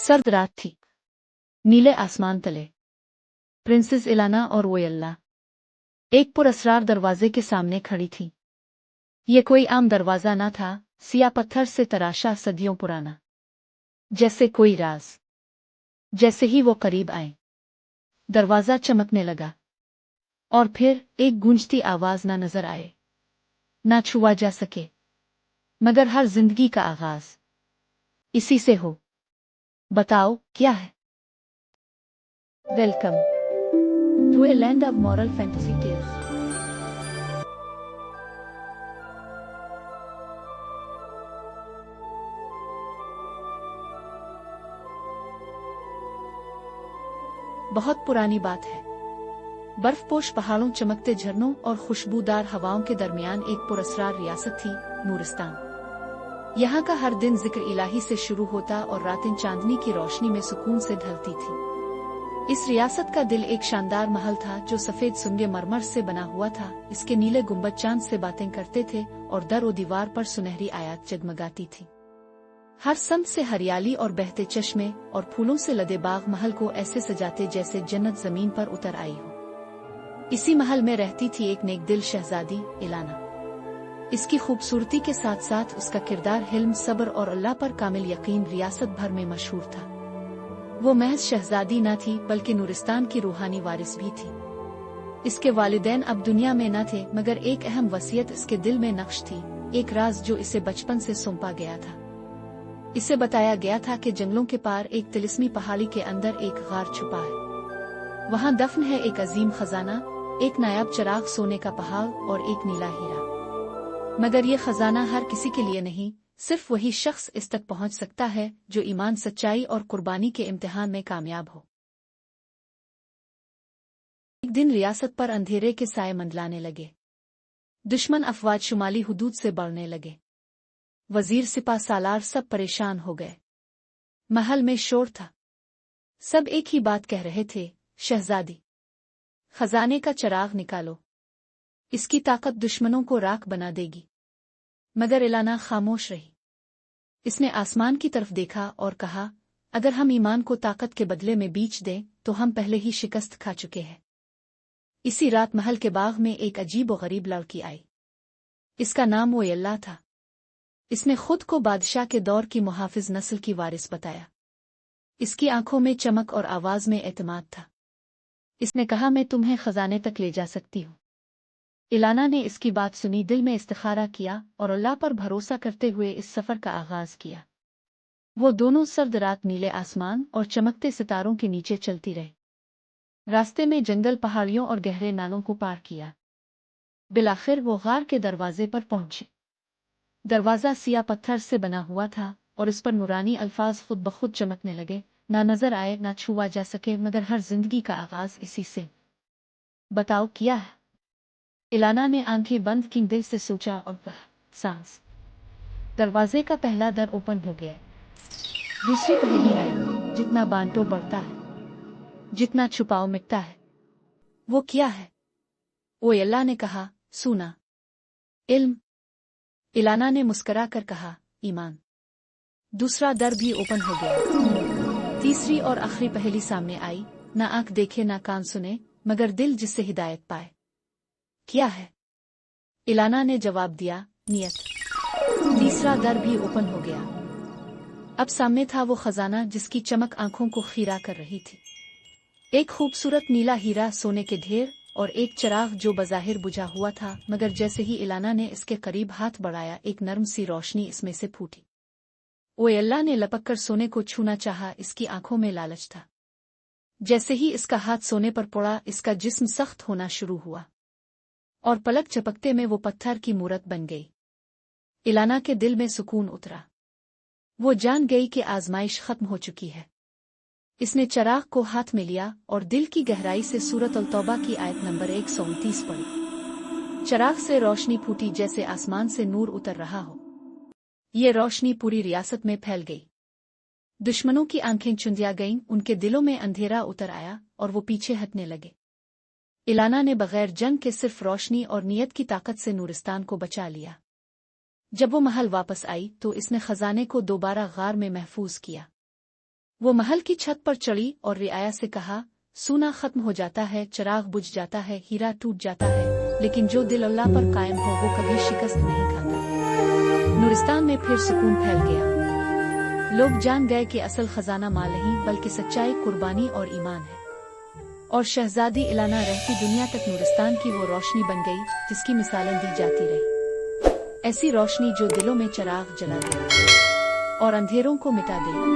सर्द रात थी। नीले आसमान तले प्रिंसेस इलाना और वोयल्ला एक पुरअसरार दरवाजे के सामने खड़ी थी। ये कोई आम दरवाजा न था, सिया पत्थर से तराशा, सदियों पुराना, जैसे कोई राज। जैसे ही वो करीब आए, दरवाजा चमकने लगा, और फिर एक गूंजती आवाज ना नजर आए, ना छुआ जा सके, मगर हर जिंदगी का आगाज इसी से हो। बताओ क्या है? Welcome to a land of moral fantasy tales. बहुत पुरानी बात है। बर्फपोश पहाड़ों, चमकते झरनों और खुशबूदार हवाओं के दरमियान एक पुरअसरार रियासत थी, नूरिस्तान। यहाँ का हर दिन जिक्र इलाही से शुरू होता और रातें चांदनी की रोशनी में सुकून से ढलती थी। इस रियासत का दिल एक शानदार महल था जो सफेद सुनगे मरमर से बना हुआ था। इसके नीले गुंबद चांद से बातें करते थे और दर और दीवार पर सुनहरी आयात जगमगाती थी। हर सम से हरियाली और बहते चश्मे और फूलों से लदे बाग महल को ऐसे सजाते जैसे जन्नत जमीन पर उतर आई हो। इसी महल में रहती थी एक नेक दिल शहजादी, इलाना। इसकी खूबसूरती के साथ साथ उसका किरदार, हिल्म, सब्र और अल्लाह पर कामिल यकीन रियासत भर में मशहूर था। वो महज शहजादी न थी बल्कि नूरिस्तान की रूहानी वारिस भी थी। इसके वालिदैन अब दुनिया में न थे, मगर एक अहम वसीयत इसके दिल में नक्श थी, एक राज जो इसे बचपन से सौंपा गया था। इसे बताया गया था कि जंगलों के पार एक तिलिस्मी पहाड़ी के अंदर एक गार छुपा है। वहाँ दफन है एक अजीम खजाना, एक नायाब चराग, सोने का पहाड़ और एक नीला हीरा। मगर ये खजाना हर किसी के लिए नहीं, सिर्फ वही शख्स इस तक पहुंच सकता है जो ईमान, सच्चाई और कुर्बानी के इम्तिहान में कामयाब हो। एक दिन रियासत पर अंधेरे के साए मंडलाने लगे। दुश्मन अफवाज शुमाली हुदूद से बढ़ने लगे। वजीर, सिपा सालार सब परेशान हो गए। महल में शोर था। सब एक ही बात कह रहे थे, शहजादी, खजाने का चराग निकालो, इसकी ताकत दुश्मनों को राख बना देगी। मगर इलाना खामोश रही। इसने आसमान की तरफ देखा और कहा, अगर हम ईमान को ताकत के बदले में बेच दें तो हम पहले ही शिकस्त खा चुके हैं। इसी रात महल के बाग में एक अजीब और गरीब लड़की आई। इसका नाम वोयल्ला था। इसने खुद को बादशाह के दौर की मुहाफिज नस्ल की वारिस बताया। इसकी आंखों में चमक और आवाज में एतमाद था। इसने कहा, मैं तुम्हें खजाने तक ले जा सकती हूँ। इलाना ने इसकी बात सुनी, दिल में इस्तिखारा किया और अल्लाह पर भरोसा करते हुए इस सफर का आगाज किया। वो दोनों सर्द रात नीले आसमान और चमकते सितारों के नीचे चलती रही। रास्ते में जंगल, पहाड़ियों और गहरे नालों को पार किया। बिलाखिर वो गार के दरवाजे पर पहुंचे। दरवाजा सिया पत्थर से बना हुआ था और इस पर नूरानी अल्फाज खुद ब खुद चमकने लगे, ना नजर आए, ना छुआ जा सके, मगर हर जिंदगी का आगाज इसी से। बताओ क्या है? इलाना ने आंखें बंद की, दिल से सोचा और सांस। दरवाजे का पहला दर ओपन हो गया। दूसरी पहेली आई, जितना बांटो बढ़ता है, जितना छुपाओ मिटता है। वो क्या है? वोयल्ला ने कहा, सुना, इल्म। इलाना ने मुस्करा कर कहा, ईमान। दूसरा दर भी ओपन हो गया। तीसरी और आखिरी पहेली सामने आई, ना आंख देखे ना कान सुने, मगर दिल जिससे हिदायत पाए। क्या है? इलाना ने जवाब दिया, नियत। तीसरा दर भी ओपन हो गया। अब सामने था वो खजाना जिसकी चमक आंखों को खीरा कर रही थी। एक खूबसूरत नीला हीरा, सोने के ढेर और एक चराग जो बज़ाहिर बुझा हुआ था, मगर जैसे ही इलाना ने इसके करीब हाथ बढ़ाया, एक नर्म सी रोशनी इसमें से फूटी। वोयल्ला ने लपक कर सोने को छूना चाहा, इसकी आंखों में लालच था। जैसे ही इसका हाथ सोने पर पड़ा, इसका जिस्म सख्त होना शुरू हुआ और पलक झपकते में वो पत्थर की मूरत बन गई। इलाना के दिल में सुकून उतरा। वो जान गई कि आजमाइश खत्म हो चुकी है। इसने चराग को हाथ में लिया और दिल की गहराई से सूरत अल तौबा की आयत नंबर 129 पढ़ी। चराग से रोशनी फूटी जैसे आसमान से नूर उतर रहा हो। ये रोशनी पूरी रियासत में फैल गई। दुश्मनों की आंखें चुंधिया गईं, उनके दिलों में अंधेरा उतर आया और वो पीछे हटने लगे। इलाना ने बगैर जंग के सिर्फ रोशनी और नियत की ताकत से नूरिस्तान को बचा लिया। जब वो महल वापस आई तो इसने खजाने को दोबारा गार में महफूज किया। وہ محل کی چھت پر چڑھی اور رعایا سے کہا، سونا ختم ہو جاتا ہے، چراغ بجھ جاتا ہے، ہیرا ٹوٹ جاتا ہے، لیکن جو دل اللہ پر قائم ہو وہ کبھی شکست نہیں کھاتا۔ نورستان میں پھر سکون پھیل گیا۔ لوگ جان گئے کہ اصل خزانہ مال نہیں بلکہ سچائی، قربانی اور ایمان ہے۔ اور شہزادی الانا رہتی دنیا تک نورستان کی وہ روشنی بن گئی جس کی مثالیں دی جاتی رہی، ایسی روشنی جو دلوں میں چراغ جلا دے اور اندھیروں کو مٹا دے۔